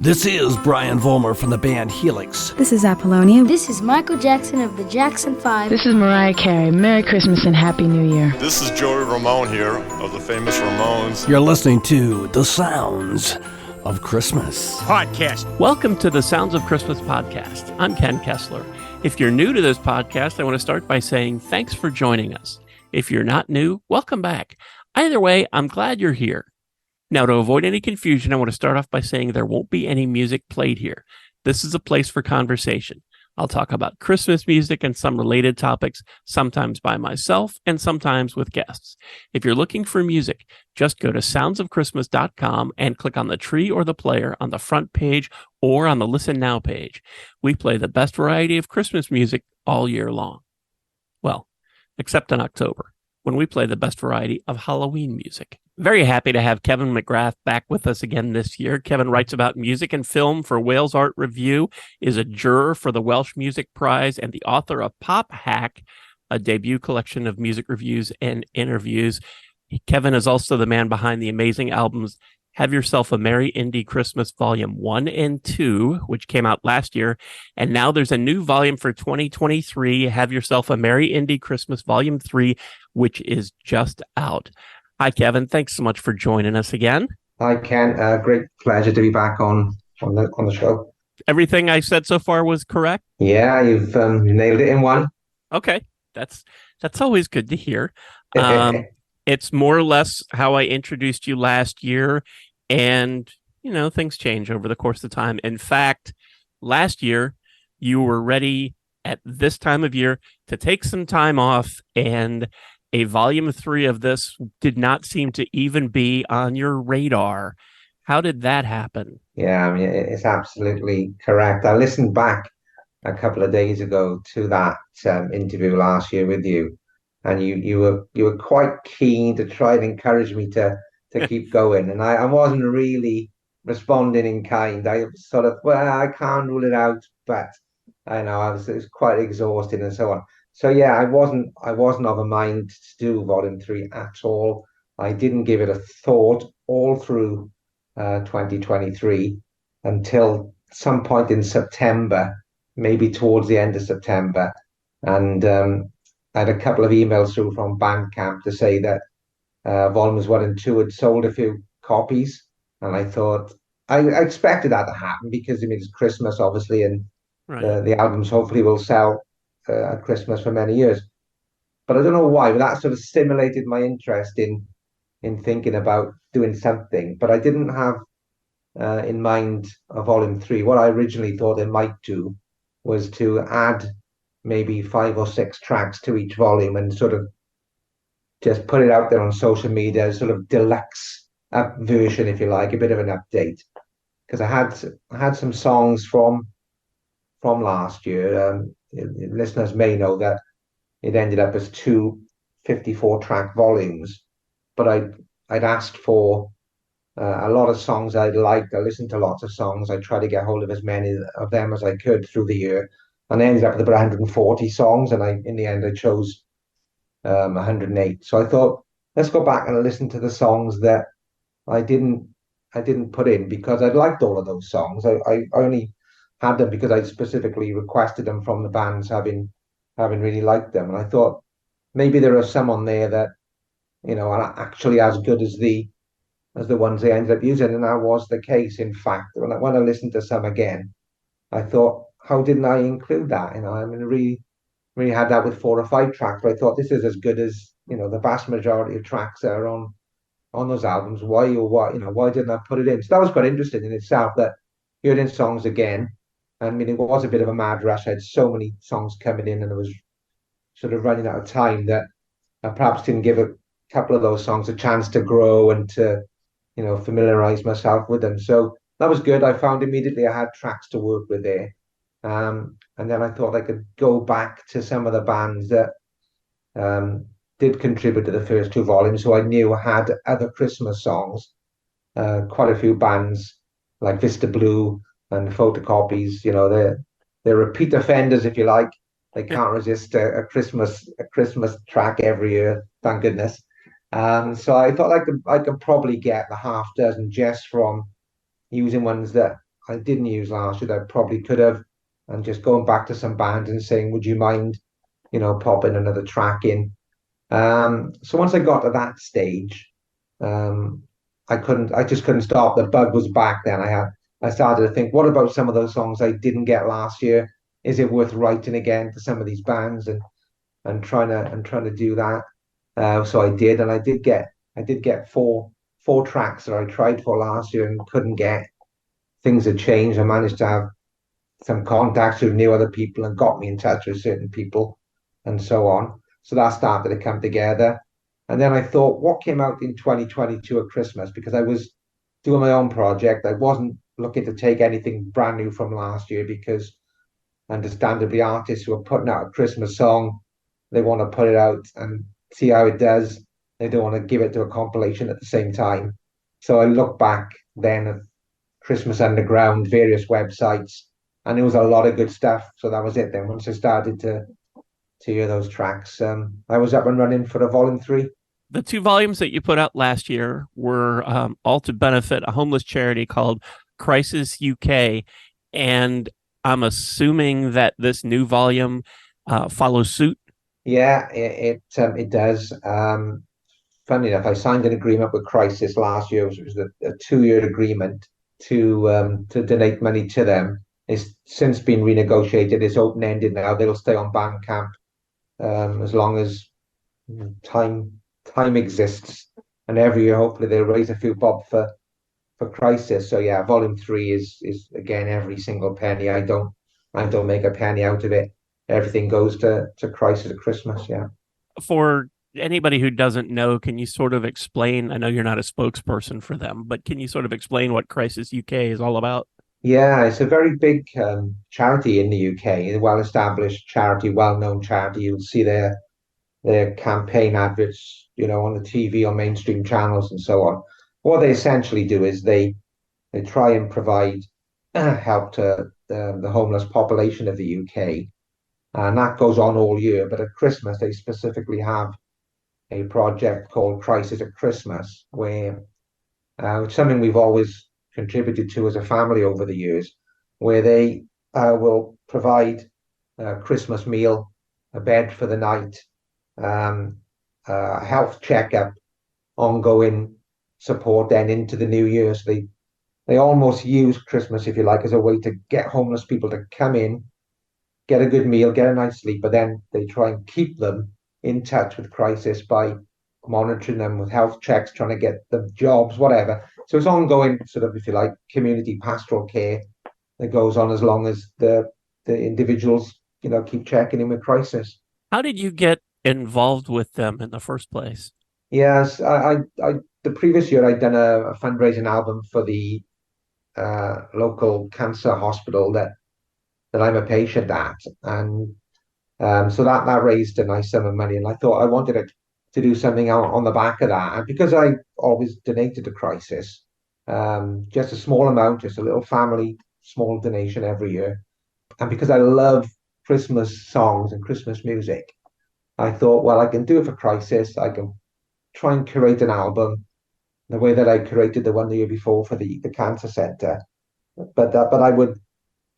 This is Brian Vollmer from the band Helix. This is Apollonia. This is Michael Jackson of the Jackson 5. This is Mariah Carey. Merry Christmas and Happy New Year. This is Joey Ramone here of the famous Ramones. You're listening to The Sounds of Christmas podcast. Welcome to the Sounds of Christmas podcast. I'm Ken Kessler. If you're new to this podcast, I want to start by saying thanks for joining us. If you're not new, welcome back. Either way, I'm glad you're here. Now, to avoid any confusion, I want to start off by saying there won't be any music played here. This is a place for conversation. I'll talk about Christmas music and some related topics, sometimes by myself and sometimes with guests. If you're looking for music, just go to soundsofchristmas.com and click on the tree or the player on the front page or on the Listen Now page. We play the best variety of Christmas music all year long. Well, except in October, when we play the best variety of Halloween music. Very happy to have Kevin McGrath back with us again this year. Kevin writes about music and film for Wales Art Review, is a juror for the Welsh Music Prize, and the author of Pop Hack, a debut collection of music reviews and interviews. Kevin is also the man behind the amazing albums Have Yourself a Merry Indie Christmas Volume 1 and 2, which came out last year. And now there's a new volume for 2023, Have Yourself a Merry Indie Christmas Volume 3, which is just out. Hi, Kevin. Thanks so much for joining us again. Hi, Ken. Great pleasure to be back on the show. Everything I said so far was correct? Yeah, you've nailed it in one. Okay. That's always good to hear. It's more or less how I introduced you last year, and, things change over the course of time. In fact, last year, you were ready at this time of year to take some time off, and a volume 3 of this did not seem to even be on your radar. How did that happen? Yeah, I mean, it's absolutely correct. I listened back a couple of days ago to that interview last year with you, and you were quite keen to try and encourage me to keep going, and I wasn't really responding in kind. I sort of, I can't rule it out, but I know it was quite exhausting and so on. So yeah, I wasn't of a mind to do volume 3 at all. I didn't give it a thought all through 2023 until some point in September, maybe towards the end of September. And I had a couple of emails through from Bandcamp to say that volumes 1 and 2 had sold a few copies. And I thought, I expected that to happen because it's Christmas, obviously, and right. The albums hopefully will sell at Christmas for many years. But I don't know why, but that sort of stimulated my interest in thinking about doing something. But I didn't have in mind a volume 3. What I originally thought I might do was to add maybe 5 or 6 tracks to each volume and sort of just put it out there on social media, sort of deluxe version, if you like, a bit of an update. Because I had some songs from last year. Listeners may know that it ended up as 2 54-track volumes, but I'd asked for a lot of songs I liked. I listened to lots of songs. I tried to get hold of as many of them as I could through the year, and I ended up with about 140 songs. And in the end, I chose 108. So I thought, let's go back and listen to the songs that I didn't put in because I liked all of those songs. I only had them because I specifically requested them from the bands, having really liked them. And I thought maybe there are some on there that are actually as good as the ones they ended up using, and that was the case. In fact, when I listened to some again, I thought, how didn't I include that? I mean, really had that with 4 or 5 tracks. But I thought this is as good as the vast majority of tracks that are on those albums. Why didn't I put it in? So that was quite interesting in itself, that hearing songs again. I mean, it was a bit of a mad rush. I had so many songs coming in, and I was sort of running out of time that I perhaps didn't give a couple of those songs a chance to grow and to, familiarize myself with them. So that was good. I found immediately I had tracks to work with there. And then I thought I could go back to some of the bands that did contribute to the first 2 volumes, who I knew had other Christmas songs. Quite a few bands like Vista Blue and Photocopies, they're repeat offenders, if you like. They can't resist a Christmas track every year, thank goodness. So I thought I could probably get the half dozen just from using ones that I didn't use last year that I probably could have, and just going back to some bands and saying, would you mind, popping another track in? So once I got to that stage, um, I just couldn't stop. The bug was back then. I started to think, what about some of those songs I didn't get last year? Is it worth writing again to some of these bands and trying to do that? So I did, and I did get four tracks that I tried for last year and couldn't get. Things had changed. I managed to have some contacts who knew other people and got me in touch with certain people and so on. So that started to come together. And then I thought, what came out in 2022 at Christmas? Because I was doing my own project. I wasn't looking to take anything brand new from last year because understandably artists who are putting out a Christmas song, they want to put it out and see how it does. They don't want to give it to a compilation at the same time. So I look back then at Christmas Underground, various websites, and it was a lot of good stuff. So that was it. Then once I started to hear those tracks, I was up and running for a volume 3. The 2 volumes that you put out last year were all to benefit a homeless charity called Crisis UK, and I'm assuming that this new volume follows suit. Yeah, it does. Funny enough, I signed an agreement with Crisis last year. It was a 2-year agreement to donate money to them. It's since been renegotiated. It's open ended now. They'll stay on Bandcamp as long as time exists, and every year hopefully they'll raise a few bob for Crisis. So yeah, volume 3 is again every single penny. I don't make a penny out of it. Everything goes to Crisis at Christmas. Yeah. For anybody who doesn't know, can you sort of explain? I know you're not a spokesperson for them, but can you sort of explain what Crisis UK is all about? Yeah, it's a very big charity in the UK, a well-established charity, well-known charity. You'll see their campaign adverts, on the TV, on mainstream channels, and so on. What they essentially do is they try and provide help to the homeless population of the UK, and that goes on all year. But at Christmas, they specifically have a project called Crisis at Christmas, where it's something we've always contributed to as a family over the years, where they will provide a Christmas meal, a bed for the night, a health checkup, ongoing support then into the new year. So they almost use Christmas, if you like, as a way to get homeless people to come in, get a good meal, get a night's sleep, but then they try and keep them in touch with Crisis by monitoring them with health checks, trying to get them jobs, whatever. So it's ongoing sort of, if you like, community pastoral care that goes on as long as the individuals, keep checking in with Crisis. How did you get involved with them in the first place? Yes, I the previous year I'd done a fundraising album for the local cancer hospital that I'm a patient at, and so that raised a nice sum of money, and I thought I wanted to do something on the back of that, and because I always donated to Crisis, just a small amount, just a little family small donation every year, and because I love Christmas songs and Christmas music, I thought, well, I can do it for Crisis. I can try and curate an album the way that I curated the one the year before for the cancer center, but I would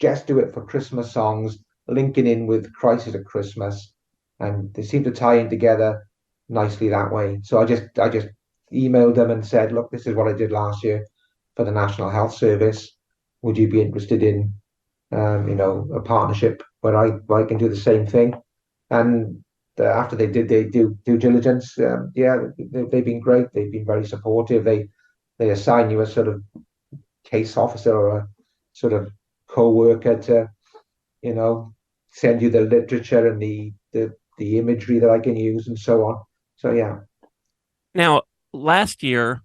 just do it for Christmas songs, linking in with Crisis at Christmas, and they seem to tie in together nicely that way. So I just emailed them and said, look, this is what I did last year for the National Health Service. Would you be interested in a partnership where I can do the same thing? And after they did their due diligence, they've been great. They've been very supportive. They assign you a sort of case officer or a sort of co-worker to, send you the literature and the imagery that I can use and so on. So yeah. Now, last year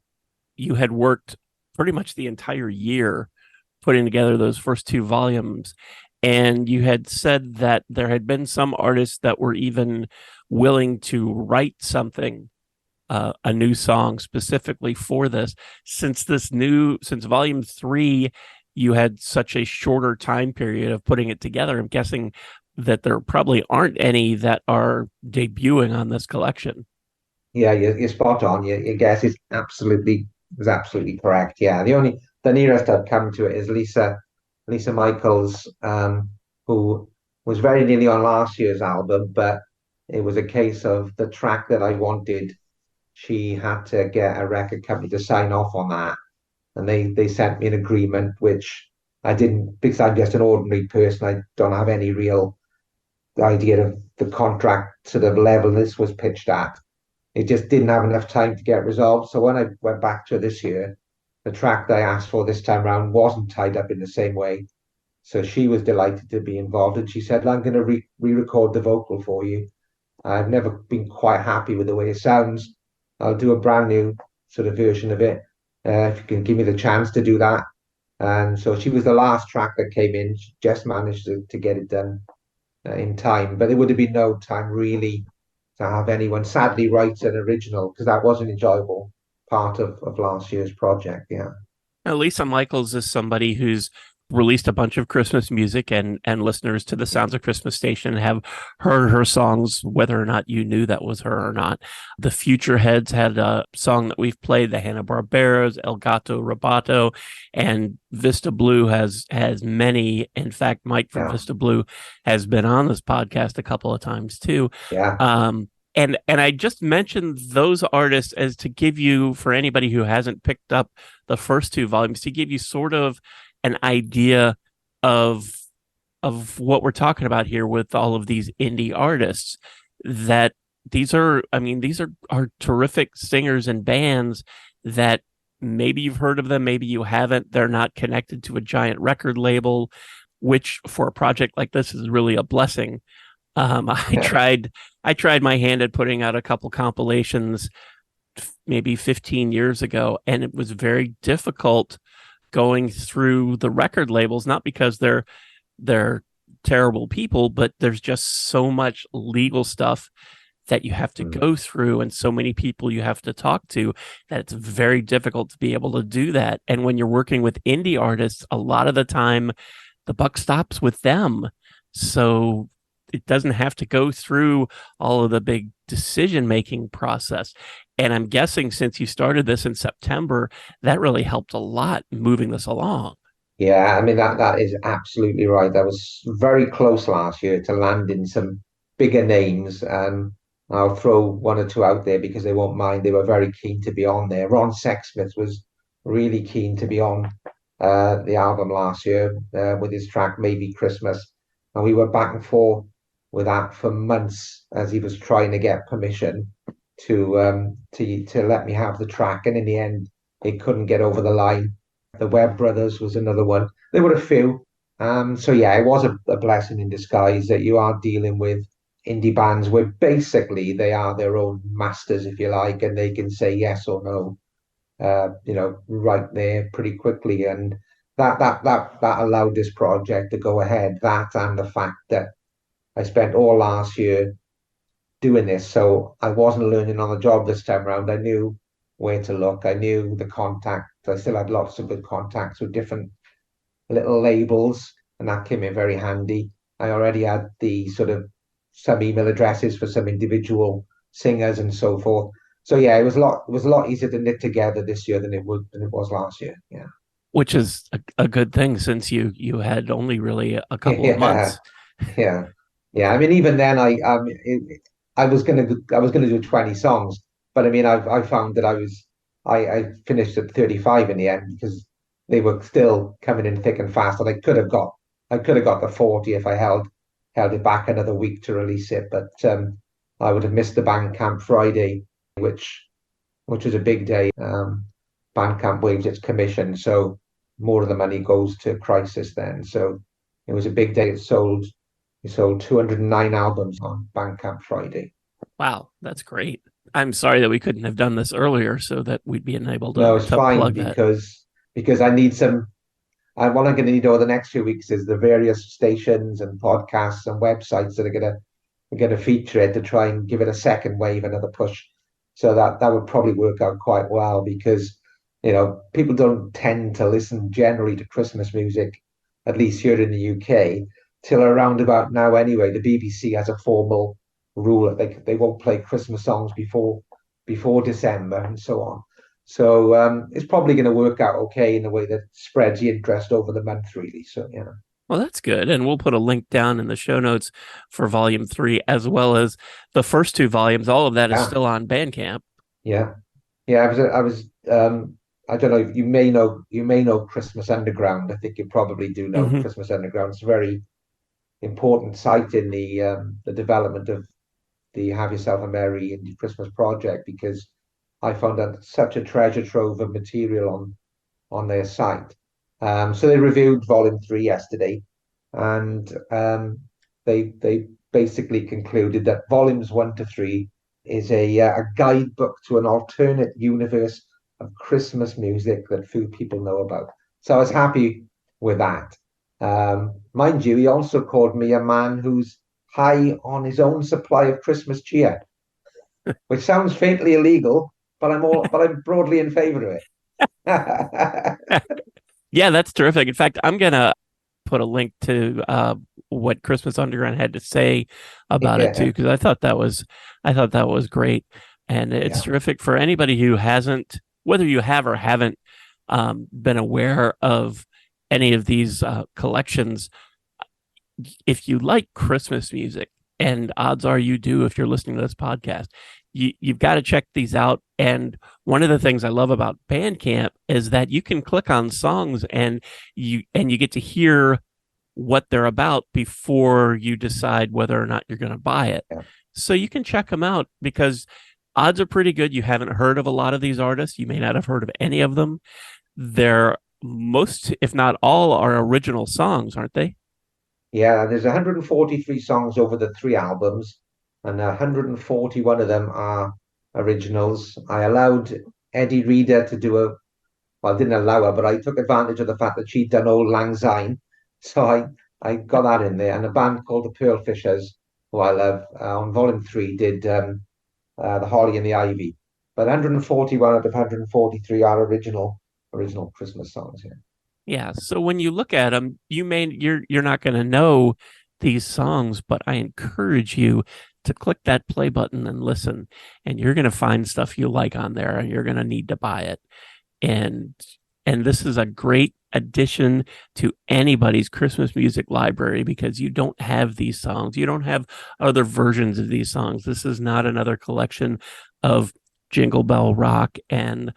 you had worked pretty much the entire year putting together those first 2 volumes. And you had said that there had been some artists that were even willing to write something, a new song specifically for this. Since volume 3, you had such a shorter time period of putting it together, I'm guessing that there probably aren't any that are debuting on this collection. Yeah, you're spot on. Your guess is absolutely correct. Yeah, the nearest I've come to it is Lisa Lisa Michaels, who was very nearly on last year's album, but it was a case of the track that I wanted. She had to get a record company to sign off on that, and they sent me an agreement, which I didn't, because I'm just an ordinary person. I don't have any real idea of the contract sort of level this was pitched at. It just didn't have enough time to get resolved. So when I went back to her this year, the track that I asked for this time around wasn't tied up in the same way. So she was delighted to be involved, and she said, "I'm going to re-record the vocal for you. I've never been quite happy with the way it sounds. I'll do a brand new sort of version of it if you can give me the chance to do that." And so she was the last track that came in. She just managed to get it done in time, but there would have been no time really to have anyone sadly write an original, because that was an enjoyable part of last year's project. Yeah. Now, Lisa Michaels is somebody who's released a bunch of Christmas music, and listeners to the Sounds of Christmas station have heard her songs, whether or not you knew that was her or not. The Future Heads had a song that we've played, the Hanna-Barberas, El Gato Roboto, and Vista Blue has many. In fact, Mike from Vista Blue has been on this podcast a couple of times too. Yeah. And I just mentioned those artists as to give you, for anybody who hasn't picked up the first two volumes, to give you sort of an idea of what we're talking about here with all of these indie artists. That these are terrific singers and bands that maybe you've heard of them, maybe you haven't. They're not connected to a giant record label, which for a project like this is really a blessing. I tried my hand at putting out a couple compilations maybe 15 years ago, and it was very difficult going through the record labels, not because they're terrible people, but there's just so much legal stuff that you have to go through and so many people you have to talk to that it's very difficult to be able to do that. And when you're working with indie artists, a lot of the time the buck stops with them. So it doesn't have to go through all of the big decision-making process. And I'm guessing since you started this in September, that really helped a lot moving this along. Yeah, I mean that is absolutely right. I was very close last year to landing some bigger names. I'll throw one or two out there because they won't mind. They were very keen to be on there. Ron Sexsmith was really keen to be on the album last year with his track Maybe Christmas. And we were back and forth with that for months as he was trying to get permission to let me have the track. And in the end, it couldn't get over the line. The Webb Brothers was another one. There were a few. So yeah, it was a blessing in disguise that you are dealing with indie bands where basically they are their own masters, if you like, and they can say yes or no, right there pretty quickly. And that allowed this project to go ahead. That and the fact that I spent all last year doing this, so I wasn't learning on the job this time around. I knew where to look. I knew the contacts. I still had lots of good contacts with different little labels, and that came in very handy. I already had the sort of some email addresses for some individual singers and so forth. So yeah, it was a lot easier to knit together this year than it was last year. Yeah, which is a good thing since you had only really a couple of months. Yeah. I mean, even then, I was gonna do 20 songs, but I mean, I found that I finished at 35 in the end because they were still coming in thick and fast, and I could have got the 40 if I held it back another week to release it, but I would have missed the Bandcamp Friday, which was a big day. Bandcamp waived its commission, so more of the money goes to Crisis then. So it was a big day. We sold 209 albums on Bandcamp Friday. Wow, that's great. I'm sorry that we couldn't have done this earlier so that we'd be enabled to. No, it's fine plug because I need some. And what I'm going to need over the next few weeks is the various stations and podcasts and websites that are going to feature it to try and give it a second wave, another push. So that would probably work out quite well because people don't tend to listen generally to Christmas music, at least here in the UK, till around about now anyway. The BBC has a formal rule that they won't play Christmas songs before December and so on. So it's probably going to work out okay in a way that spreads the interest over the month, really. So, Well, that's good. And we'll put a link down in the show notes for volume 3, as well as the first 2 volumes. All of that is yeah, still on Bandcamp. yeah, yeah. I don't know. You may know Christmas Underground. I think you probably do know Hmm. Christmas Underground. It's a very important site in the development of the Have Yourself a Merry Indie Christmas project, because I found that such a treasure trove of material on their site. So they reviewed Volume 3 yesterday, and they basically concluded that Volumes 1 to 3 is a guidebook to an alternate universe of Christmas music that few people know about. So I was happy with that. Mind you, he also called me a man who's high on his own supply of Christmas cheer, which sounds faintly illegal, but I'm broadly in favor of it. Yeah, that's terrific. In fact, I'm going to put a link to what Christmas Underground had to say about it too, Yeah, because I thought that was great. And it's yeah, terrific for anybody who hasn't, whether you have or haven't been aware of any of these collections. If you like Christmas music, and odds are you do if you're listening to this podcast, you've got to check these out. And one of the things I love about Bandcamp is that you can click on songs and you get to hear what they're about before you decide whether or not you're going to buy it. yeah. So you can check them out, because odds are pretty good you haven't heard of a lot of these artists. You may not have heard of any of them. They're most, if not all, are original songs, aren't they? Yeah, there's 143 songs over the 3 albums, and 141 of them are originals. I allowed Eddie Reader to do well, I didn't allow her, but I took advantage of the fact that she'd done Old Lang Syne. So I got that in there. And a band called the Pearl Fishers, who I love, on Volume 3 did The Holly and the Ivy. But 141 out of 143 are original Christmas songs. Yeah. Yeah. So when you look at them, you're not going to know these songs, but I encourage you to click that play button and listen, and you're going to find stuff you like on there, and you're going to need to buy it. And this is a great addition to anybody's Christmas music library, because you don't have these songs. You don't have other versions of these songs. This is not another collection of Jingle Bell Rock and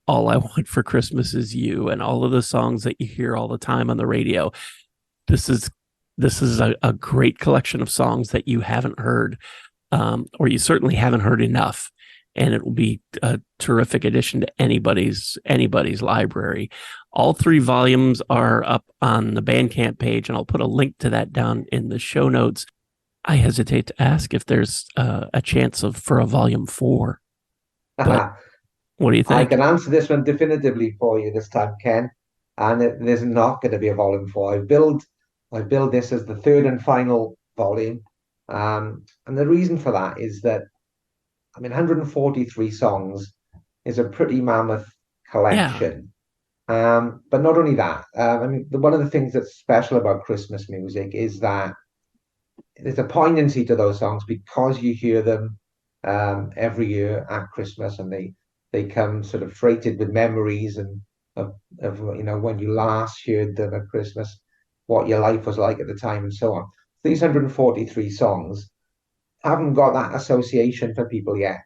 All I Want for Christmas Is You and all of the songs that you hear all the time on the radio. This is a great collection of songs that you haven't heard, or you certainly haven't heard enough. And it will be a terrific addition to anybody's library. All 3 volumes are up on the Bandcamp page, and I'll put a link to that down in the show notes. I hesitate to ask if there's a chance for a volume 4, but what do you I think? can answer this one definitively for you this time, Ken. And there's not going to be a volume 4. I build this as the third and final volume. And the reason for that is that, I mean, 143 songs is a pretty mammoth Yeah, collection. But not only that, I mean, one of the things that's special about Christmas music is that there's a poignancy to those songs because you hear them every year at Christmas, and they come sort of freighted with memories and of when you last heard them at Christmas, what your life was like at the time, and so on. These 143 songs haven't got that association for people yet.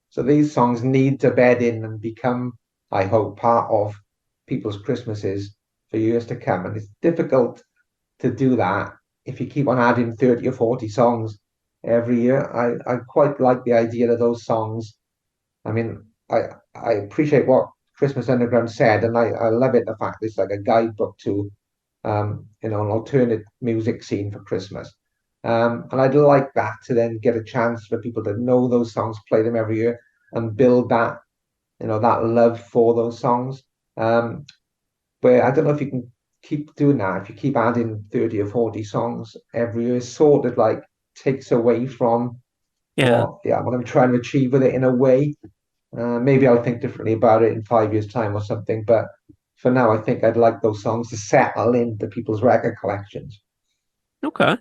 So these songs need to bed in and become, I hope, part of people's Christmases for years to come. And it's difficult to do that if you keep on adding 30 or 40 songs every year. I quite like the idea of those songs. I mean, I appreciate what Christmas Underground said, and I love it, the fact it's like a guidebook to an alternate music scene for Christmas. And I'd like that to then get a chance for people to know those songs, play them every year, and build that love for those songs. But I don't know if you can keep doing that. If you keep adding 30 or 40 songs every year, it sort of like takes away from yeah. what I'm trying to achieve with it in a way. Maybe I'll think differently about it in 5 years' time or something. But for now, I think I'd like those songs to settle into people's record collections. Okay.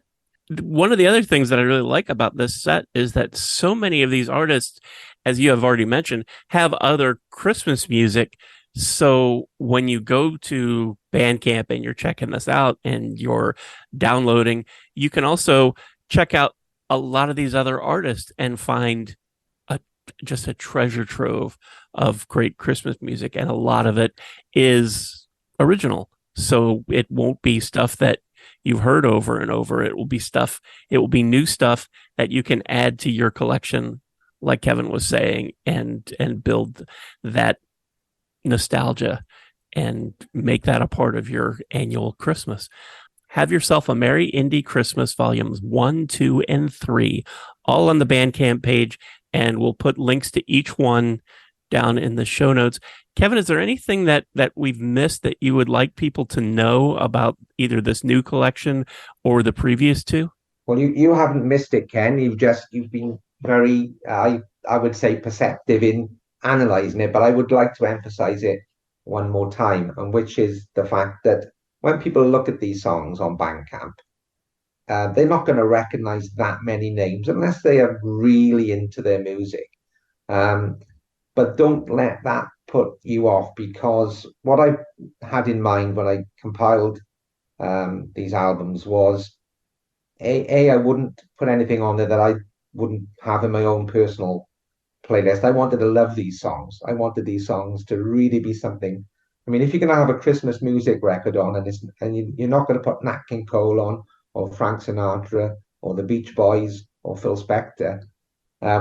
One of the other things that I really like about this set is that so many of these artists as you have already mentioned, have other Christmas music. So when you go to Bandcamp and you're checking this out and you're downloading, you can also check out a lot of these other artists and find just a treasure trove of great Christmas music. And a lot of it is original. So it won't be stuff that you've heard over and over. It will be new stuff that you can add to your collection, like Kevin was saying, and build that nostalgia and make that a part of your annual Christmas. Have yourself a Merry Indie Christmas volumes 1, 2, and 3, all on the Bandcamp page, and we'll put links to each one down in the show notes. Kevin, is there anything that we've missed that you would like people to know about either this new collection or the previous two? Well, you haven't missed it, Ken. You've been very, I would say, perceptive in analysing it, but I would like to emphasise it one more time, and which is the fact that when people look at these songs on Bandcamp, they're not going to recognise that many names unless they are really into their music. But don't let that put you off, because what I had in mind when I compiled these albums was, I wouldn't put anything on there that I wouldn't have in my own personal playlist. I wanted to love these songs. I wanted these songs to really be something. I mean, if you're going to have a Christmas music record on you're not going to put Nat King Cole on, or Frank Sinatra, or the Beach Boys, or Phil Spector,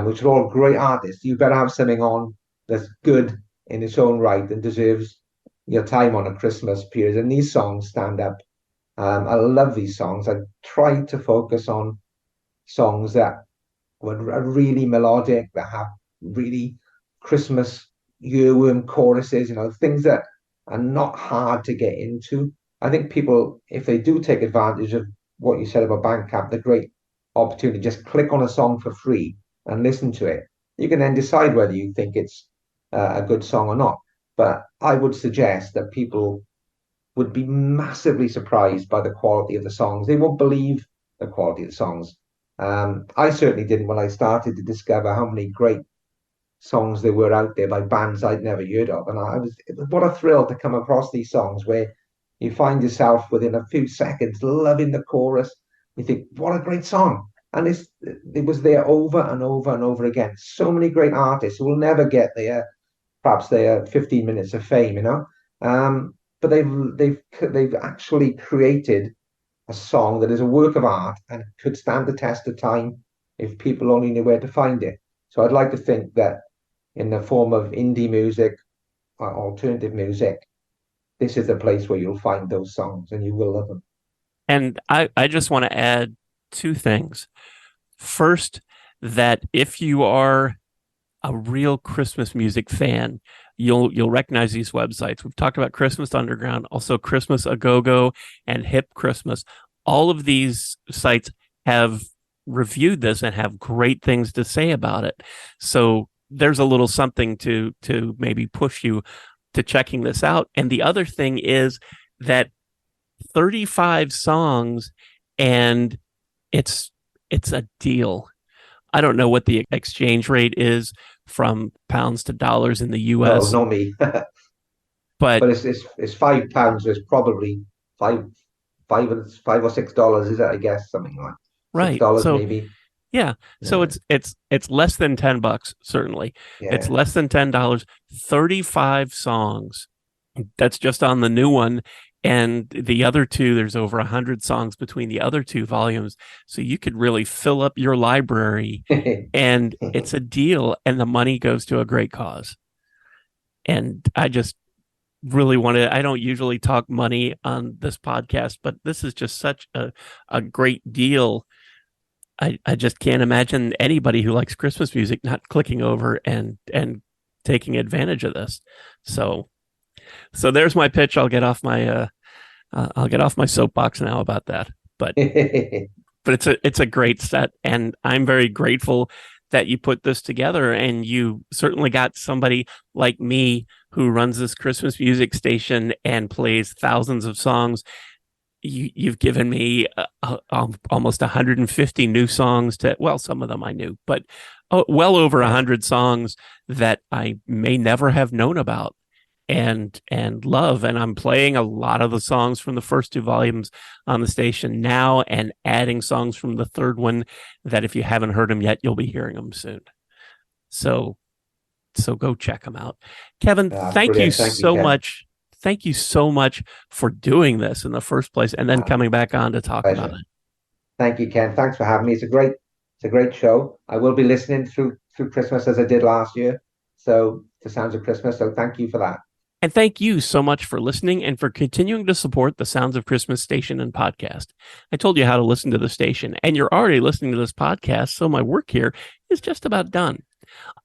which are all great artists, you better have something on that's good in its own right and deserves your time on a Christmas period. And these songs stand up. I love these songs. I tried to focus on songs that are really melodic, that have really Christmas earworm choruses, things that are not hard to get into. I think people, if they do take advantage of what you said about Bandcamp, the great opportunity, just click on a song for free and listen to it. You can then decide whether you think it's a good song or not. But I would suggest that people would be massively surprised by the quality of the songs. They won't believe the quality of the songs. I certainly didn't when I started to discover how many great songs there were out there by bands I'd never heard of. And what a thrill to come across these songs where you find yourself within a few seconds loving the chorus. You think, what a great song. And it was there over and over and over again. So many great artists who will never get perhaps their 15 minutes of fame, but they've actually created a song that is a work of art and could stand the test of time if people only knew where to find it. So I'd like to think that in the form of indie music or alternative music, this is the place where you'll find those songs and you will love them. And I just want to add two things. First, that if you are a real Christmas music fan, you'll recognize these websites. We've talked about Christmas Underground, also Christmas A Go-Go and Hip Christmas. All of these sites have reviewed this and have great things to say about it. So there's a little something to maybe push you to checking this out. And the other thing is that 35 songs, and it's a deal. I don't know what the exchange rate is from pounds to dollars in the US. No, not me. but it's £5. So it's probably five or $6, is it? I guess something like right. $6 so, maybe. Yeah. So it's less than $10, certainly. Yeah. It's less than $10. 35 songs. That's just on the new one. And the other two, there's over 100 songs between the other two volumes. So you could really fill up your library and it's a deal, and the money goes to a great cause. And I just really I don't usually talk money on this podcast, but this is just such a great deal. I just can't imagine anybody who likes Christmas music not clicking over and taking advantage of this. So there's my pitch. I'll get off my soapbox now about that. But it's a great set, and I'm very grateful that you put this together. And you certainly got somebody like me who runs this Christmas music station and plays thousands of songs. You've given me almost 150 new songs well, some of them I knew, but well over 100 songs that I may never have known about and love. And I'm playing a lot of the songs from the first 2 volumes on the station now and adding songs from the third one that if you haven't heard them yet, you'll be hearing them soon. So go check them out. Kevin, thank you so much. Thank you so much for doing this in the first place and then coming back on to talk about it. Thank you, Ken. Thanks for having me. It's a great show. I will be listening through Christmas as I did last year. So the Sounds of Christmas. So thank you for that. And thank you so much for listening and for continuing to support the Sounds of Christmas station and podcast. I told you how to listen to the station, and you're already listening to this podcast, so my work here is just about done.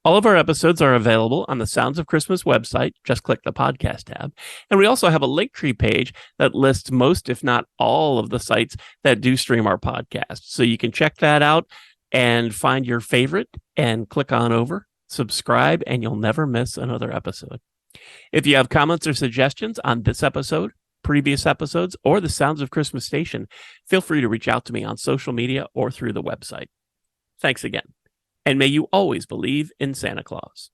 All of our episodes are available on the Sounds of Christmas website. Just click the podcast tab. And we also have a Linktree page that lists most, if not all, of the sites that do stream our podcast. So you can check that out and find your favorite and click on over, subscribe, and you'll never miss another episode. If you have comments or suggestions on this episode, previous episodes, or the Sounds of Christmas station, feel free to reach out to me on social media or through the website. Thanks again. And may you always believe in Santa Claus.